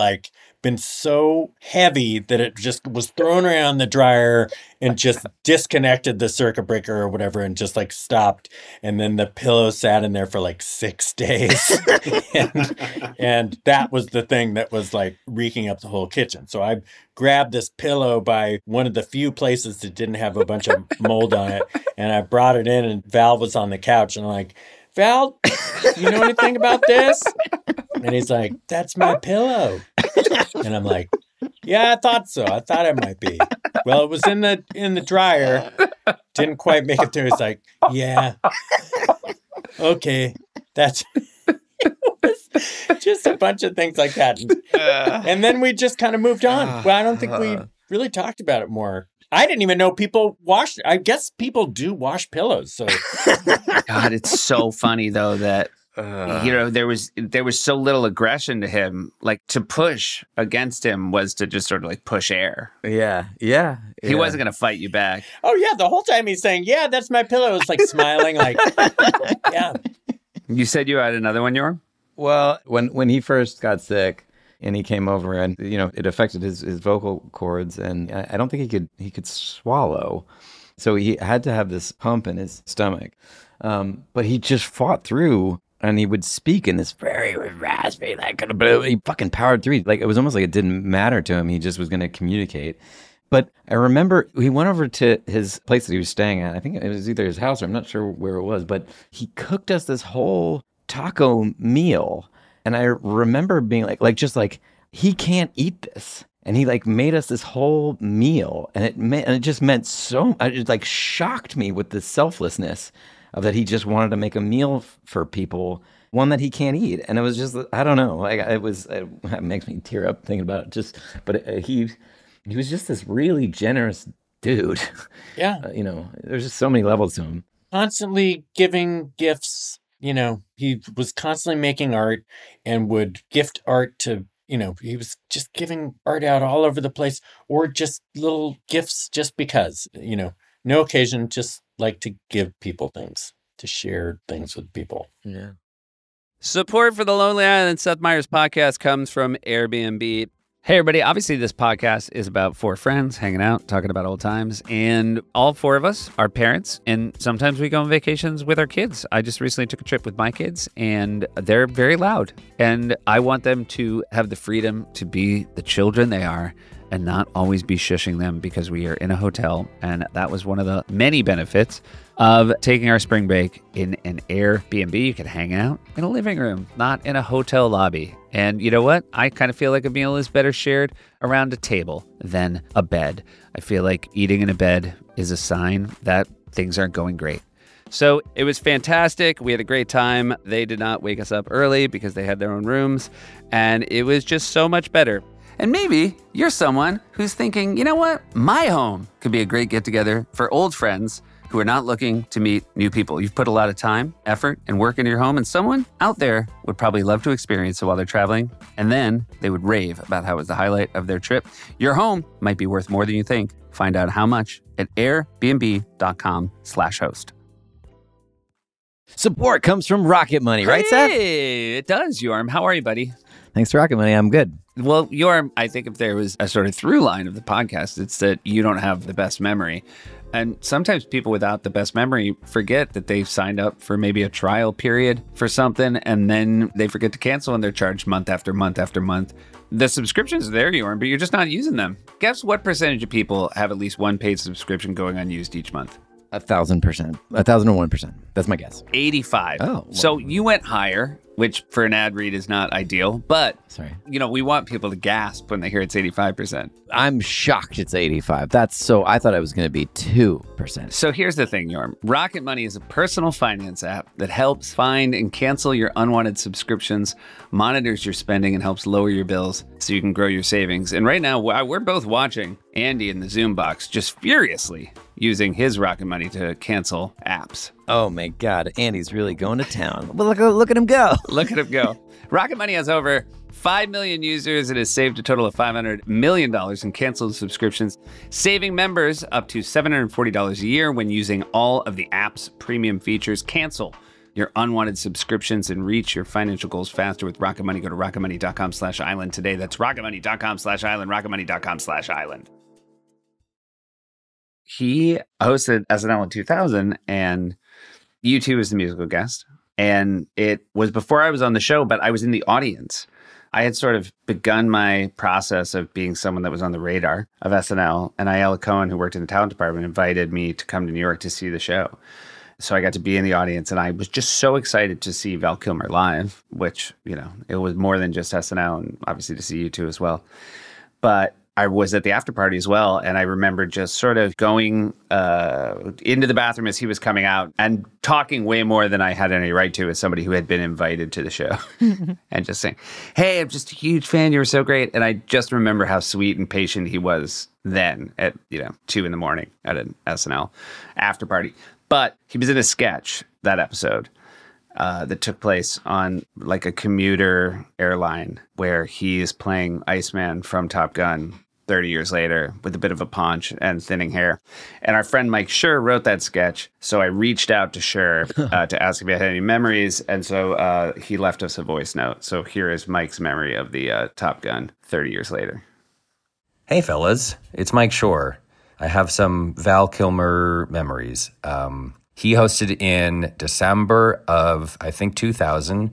been so heavy that it just was thrown around the dryer and just disconnected the circuit breaker or whatever and just stopped. And then the pillow sat in there for 6 days. and that was the thing that was reeking up the whole kitchen. So I grabbed this pillow by one of the few places that didn't have a bunch of mold on it. And I brought it in and Val was on the couch and I'm like, Val, you know anything about this? And he's like, that's my pillow. And I'm like, yeah, I thought so. I thought it might be. Well, it was in the dryer. Didn't quite make it through. It's like, yeah. Okay. That's it was just a bunch of things like that. And then we just kind of moved on. Well, I don't think we really talked about it more. I didn't even know people wash. I guess people do wash pillows. So,
God, it's so funny though that there was so little aggression to him. To push against him was to just sort of push air.
Yeah.
He wasn't going to fight you back.
Oh yeah, the whole time he's saying, "Yeah, that's my pillow." It's smiling, yeah.
You said you had another one, Yorm?
Well, when he first got sick. And he came over and, it affected his vocal cords. And I don't think he could swallow. So he had to have this pump in his stomach. But he just fought through and he would speak in this very raspy, he fucking powered through. It was almost like it didn't matter to him. He just was going to communicate. But I remember he went over to his place that he was staying at. I think it was either his house or I'm not sure where it was. But he cooked us this whole taco meal. And I remember being he can't eat this. And he made us this whole meal. And it just meant so, it shocked me with the selflessness of that he just wanted to make a meal for people, one that he can't eat. And it was just, I don't know, it makes me tear up thinking about it. But he was just this really generous dude.
Yeah.
There's just so many levels to him.
Constantly giving gifts. He was constantly making art and would gift art to, he was just giving art out all over the place or just little gifts just because, no occasion, just to give people things, to share things with people.
Yeah.
Support for the Lonely Island Seth Meyers podcast comes from Airbnb. Hey, everybody. Obviously, this podcast is about 4 friends hanging out, talking about old times. And all 4 of us are parents. And sometimes we go on vacations with our kids. I just recently took a trip with my kids, and they're very loud. And I want them to have the freedom to be the children they are and not always be shushing them because we are in a hotel. And that was one of the many benefits of taking our spring break in an Airbnb. You can hang out in a living room, not in a hotel lobby. And you know what? I kind of feel like a meal is better shared around a table than a bed. I feel like eating in a bed is a sign that things aren't going great. So it was fantastic. We had a great time. They did not wake us up early because they had their own rooms, and it was just so much better. And maybe you're someone who's thinking, you know what? My home could be a great get-together for old friends who are not looking to meet new people. You've put a lot of time, effort, and work into your home, and someone out there would probably love to experience it while they're traveling, and then they would rave about how it was the highlight of their trip. Your home might be worth more than you think. Find out how much at airbnb.com/host.
Support comes from Rocket Money, right, Seth?
Hey, it does, Yorm. How are you, buddy?
Thanks to Rocket Money, I'm good.
Well, Yorm, I think if there was a sort of through line of the podcast, it's that you don't have the best memory. And sometimes people without the best memory forget that they've signed up for maybe a trial period for something, and then they forget to cancel and they're charged month after month after month. The subscriptions are there, Yorm, but you're just not using them. Guess what percentage of people have at least one paid subscription going unused each month?
1,000%. 1,001%. That's my guess.
85.
Oh. Well.
So you went higher, which for an ad read is not ideal, but we want people to gasp when they hear it's 85%.
I'm shocked it's 85. I thought it was going to be 2%.
So here's the thing, Yorm. Rocket Money is a personal finance app that helps find and cancel your unwanted subscriptions, monitors your spending, and helps lower your bills so you can grow your savings. And right now, we're both watching Andy in the Zoom box just furiously using his Rocket Money to cancel apps.
Oh my God, Andy's really going to town. Well, look at him go.
Look at him go. Rocket Money has over 5 million users and has saved a total of $500 million in canceled subscriptions, saving members up to $740 a year when using all of the app's premium features. Cancel your unwanted subscriptions and reach your financial goals faster with Rocket Money. Go to rocketmoney.com/island today. That's rocketmoney.com/island, rocketmoney.com/island. He hosted SNL in 2000, and U2 was the musical guest. And it was before I was on the show, but I was in the audience. I had sort of begun my process of being someone that was on the radar of SNL. And Ayala Cohen, who worked in the talent department, invited me to come to New York to see the show. So I got to be in the audience, and I was just so excited to see Val Kilmer live, which, it was more than just SNL, and obviously to see U2 as well. But I was at the after party as well, and I remember just sort of going into the bathroom as he was coming out and talking way more than I had any right to as somebody who had been invited to the show and just saying, hey, I'm just a huge fan. You were so great. And I just remember how sweet and patient he was then at 2 a.m. at an SNL after party. But he was in a sketch that episode that took place on like a commuter airline where he is playing Iceman from Top Gun 30 years later with a bit of a paunch and thinning hair. And our friend Mike Schur wrote that sketch. So I reached out to Schur to ask if he had any memories. And so he left us a voice note. So here is Mike's memory of the Top Gun 30 years later.
Hey, fellas. It's Mike Schur. I have some Val Kilmer memories. He hosted in December of, I think, 2000.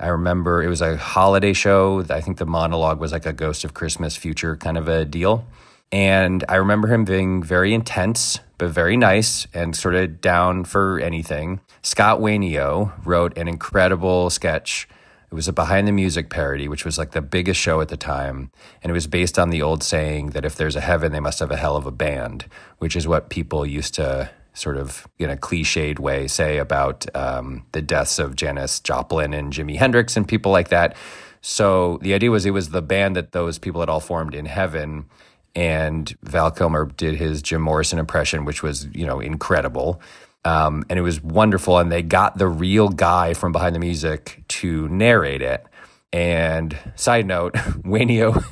I remember it was a holiday show. I think the monologue was like a Ghost of Christmas Future kind of a deal. And I remember him being very intense, but very nice and sort of down for anything. Scott Wainio wrote an incredible sketch. It was a Behind the Music parody, which was like the biggest show at the time. And it was based on the old saying that if there's a heaven, they must have a hell of a band, which is what people used to sort of in a cliched way say about the deaths of Janis Joplin and Jimi Hendrix and people like that. So the idea was it was the band that those people had all formed in heaven. And Val Kilmer did his Jim Morrison impression, which was, incredible. And it was wonderful. And they got the real guy from Behind the Music to narrate it. And side note, Wainio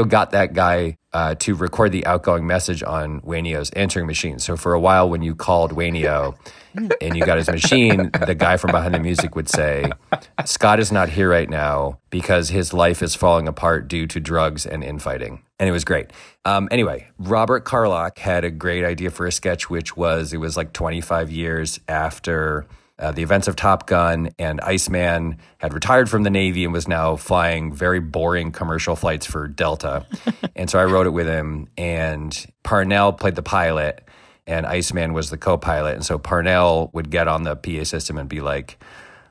got that guy to record the outgoing message on Wainio's answering machine. So for a while, when you called Wainio and you got his machine, the guy from Behind the Music would say, Scott is not here right now because his life is falling apart due to drugs and infighting. And it was great. Anyway, Robert Carlock had a great idea for a sketch, which was, it was like 25 years after the events of Top Gun, and Iceman had retired from the Navy and was now flying very boring commercial flights for Delta. And so I wrote it with him, and Parnell played the pilot, and Iceman was the co-pilot. And so Parnell would get on the PA system and be like,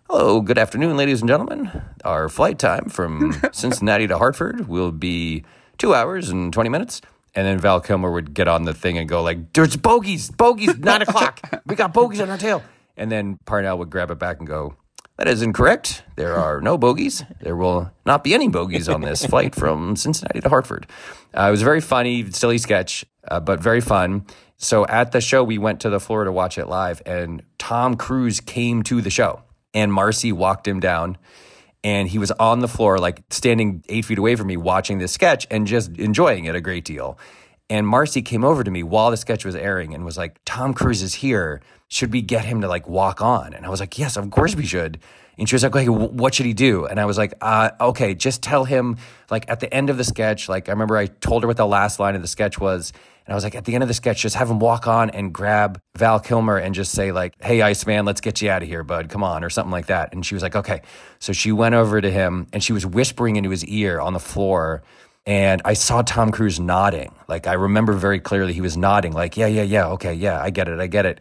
hello, good afternoon, ladies and gentlemen. Our flight time from Cincinnati to Hartford will be 2 hours and 20 minutes. And then Val Kilmer would get on the thing and go like, there's bogeys, 9 o'clock. We got bogeys on our tail. And then Parnell would grab it back and go, that is incorrect. There are no bogeys. There will not be any bogeys on this flight from Cincinnati to Hartford. It was a very funny, silly sketch, but very fun. So at the show, we went to the floor to watch it live, and Tom Cruise came to the show, and Marcy walked him down, and he was on the floor, like standing 8 feet away from me, watching this sketch and just enjoying it a great deal. And Marcy came over to me while the sketch was airing and was like, Tom Cruise is here. Should we get him to like walk on? And I was like, yes, of course we should. And she was like, okay, what should he do? And I was like, okay, just tell him like at the end of the sketch, like I remember I told her what the last line of the sketch was. And I was like, at the end of the sketch, just have him walk on and grab Val Kilmer and just say like, hey, Iceman, let's get you out of here, bud. Come on, or something like that. And she was like, okay. So she went over to him and she was whispering into his ear on the floor. And I saw Tom Cruise nodding. Like I remember very clearly he was nodding like, yeah, okay, yeah, I get it.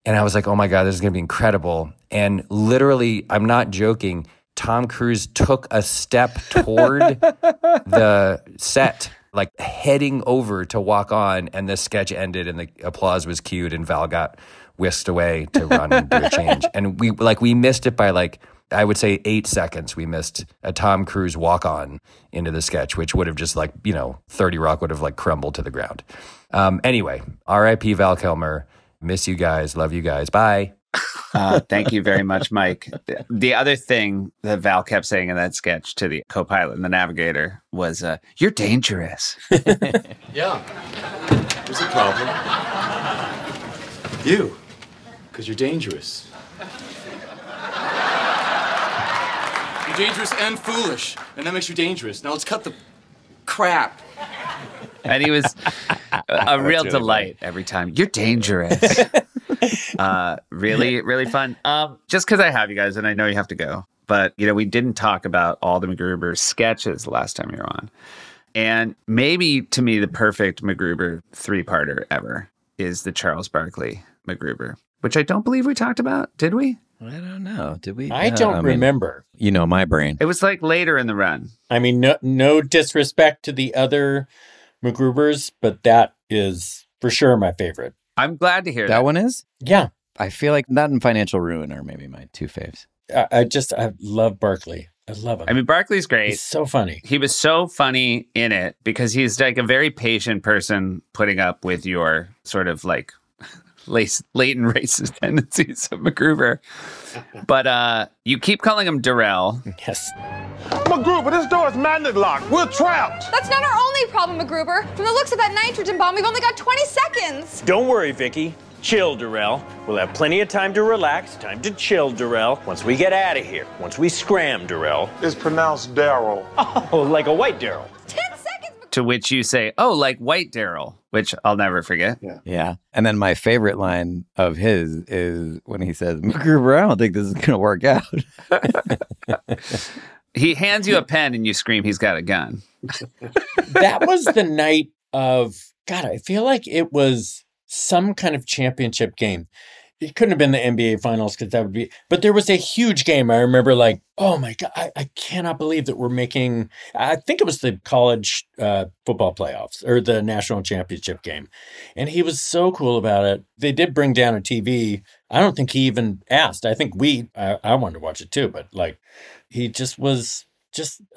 And I was like, oh my God, this is going to be incredible. And literally, I'm not joking, Tom Cruise took a step toward the set, like heading over to walk on, and the sketch ended and the applause was cued and Val got whisked away to run and do a change. And we missed it by like, I would say 8 seconds. We missed a Tom Cruise walk on into the sketch, which would have just like, 30 Rock would have like crumbled to the ground. Anyway, R.I.P. Val Kilmer. Miss you guys. Love you guys. Bye.
Thank you very much, Mike. The other thing that Val kept saying in that sketch to the co-pilot and the navigator was, you're dangerous.
Yeah. There's a problem. You. Because you're dangerous. You're dangerous and foolish. And that makes you dangerous. Now let's cut the crap.
And he was a real delight every time. You're dangerous. Really, really fun. Just because I have you guys, and I know you have to go, but we didn't talk about all the MacGruber sketches the last time you were on. And maybe to me, the perfect MacGruber 3-parter ever is the Charles Barkley MacGruber, which I don't believe we talked about. Did we?
I don't know. Did we?
I don't remember.
My brain.
It was like later in the run.
I mean, no disrespect to the other MacGrubers, but that is for sure my favorite.
I'm glad to hear that.
That one is?
Yeah.
I feel like that and Financial Ruin are maybe my 2 faves.
I love Barkley. I love him.
I mean, Barkley's great.
He's so funny.
He was so funny in it because he's like a very patient person putting up with your sort of like latent racist tendencies of MacGruber. But you keep calling him Darrell.
Yes.
MacGruber, this door is magnet locked. We're trapped.
That's not our only problem, MacGruber. From the looks of that nitrogen bomb, we've only got 20 seconds.
Don't worry, Vicky. Chill, Darrell. We'll have plenty of time to relax, time to chill, Darrell. Once we get out of here, once we scram, Darrell.
It's pronounced Daryl.
Oh, like a white Daryl.
10 seconds.
To which you say, oh, like white Daryl, which I'll never forget.
Yeah. And then my favorite line of his is when he says, MacGruber, I don't think this is going to work out.
He hands you a pen and you scream, he's got a gun.
That was the night of, God, I feel like it was some kind of championship game. It couldn't have been the NBA finals because that would be, but there was a huge game. I remember like, oh my God, I cannot believe that we're making, I think it was the college football playoffs or the national championship game. And he was so cool about it. They did bring down a TV. I don't think he even asked. I think I wanted to watch it too, but like he just was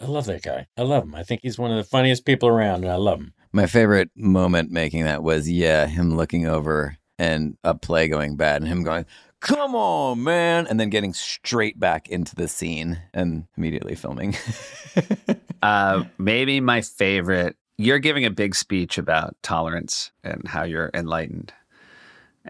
I love that guy. I love him. I think he's one of the funniest people around and I love him.
My favorite moment making that was, him looking over and a play going bad and him going, come on, man. And then getting straight back into the scene and immediately filming.
Maybe my favorite, you're giving a big speech about tolerance and how you're enlightened.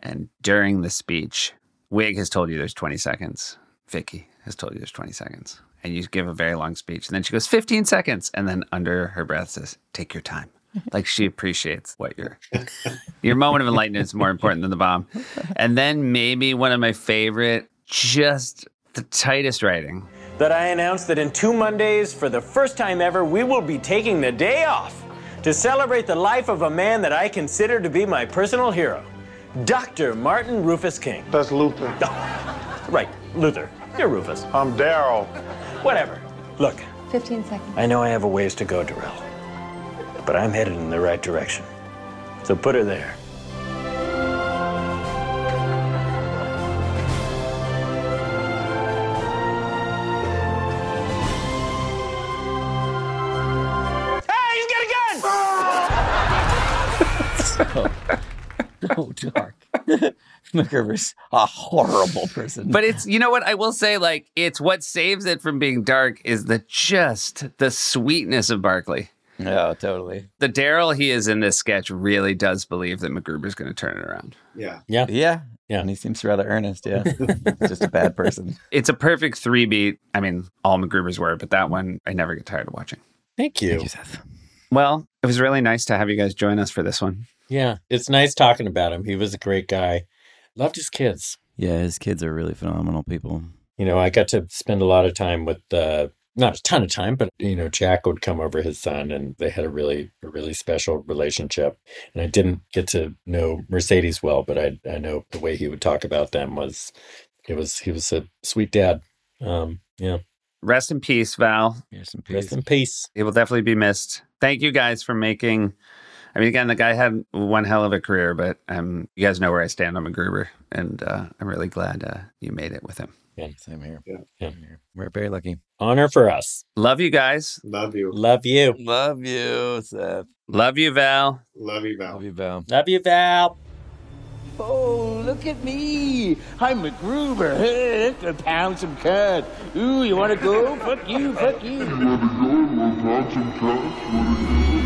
And during the speech, Wig has told you there's 20 seconds. Vicky has told you there's 20 seconds. And you give a very long speech. And then she goes, 15 seconds. And then under her breath says, take your time. Like she appreciates what your moment of enlightenment is more important than the bomb. And then maybe one of my favorite, just the tightest writing.
That I announced that in 2 Mondays, for the first time ever, we will be taking the day off to celebrate the life of a man that I consider to be my personal hero, Dr. Martin Rufus King.
That's Luther.
Oh, right, Luther. You're Rufus.
I'm Daryl.
Whatever. Look.
15 seconds.
I know I have a ways to go, Darrell. But I'm headed in the right direction. So put her there.
So dark. MacGruber's a horrible person.
But it's, you know what, I will say, like, it's what saves it from being dark is the sweetness of Barkley.
No, totally.
The Daryl he is in this sketch really does believe that MacGruber's going to turn it around.
Yeah. And he seems rather earnest, yeah. Just a bad person.
It's a perfect 3-beat. I mean, all MacGruber's were, but that one I never get tired of watching.
Thank you.
Thank you, Seth.
Well, it was really nice to have you guys join us for this one.
Yeah, it's nice talking about him. He was a great guy. Loved his kids.
Yeah, his kids are really phenomenal people.
You know, I got to spend a lot of time with, not a ton of time, but, you know, Jack would come over, his son, and they had a really special relationship. And I didn't get to know Mercedes well, but I know the way he would talk about them he was a sweet dad. Yeah.
Rest in peace, Val.
Rest in peace.
Rest in peace.
It will definitely be missed. Thank you guys for making... I mean, again, the guy had one hell of a career, but you guys know where I stand on MacGruber, and I'm really glad you made it with him.
Yeah, same here.
Yeah.
We're very lucky.
Honor for us.
Love you guys.
Love you.
Love you.
Love you, Seth.
Love you, Val.
Love you, Val.
Love you, Val.
Love you, Val.
Oh, look at me. I'm MacGruber. Hey, let's pound some cut. Ooh, you want to go? Fuck you, fuck you.
You want to go? We'll pound some cut.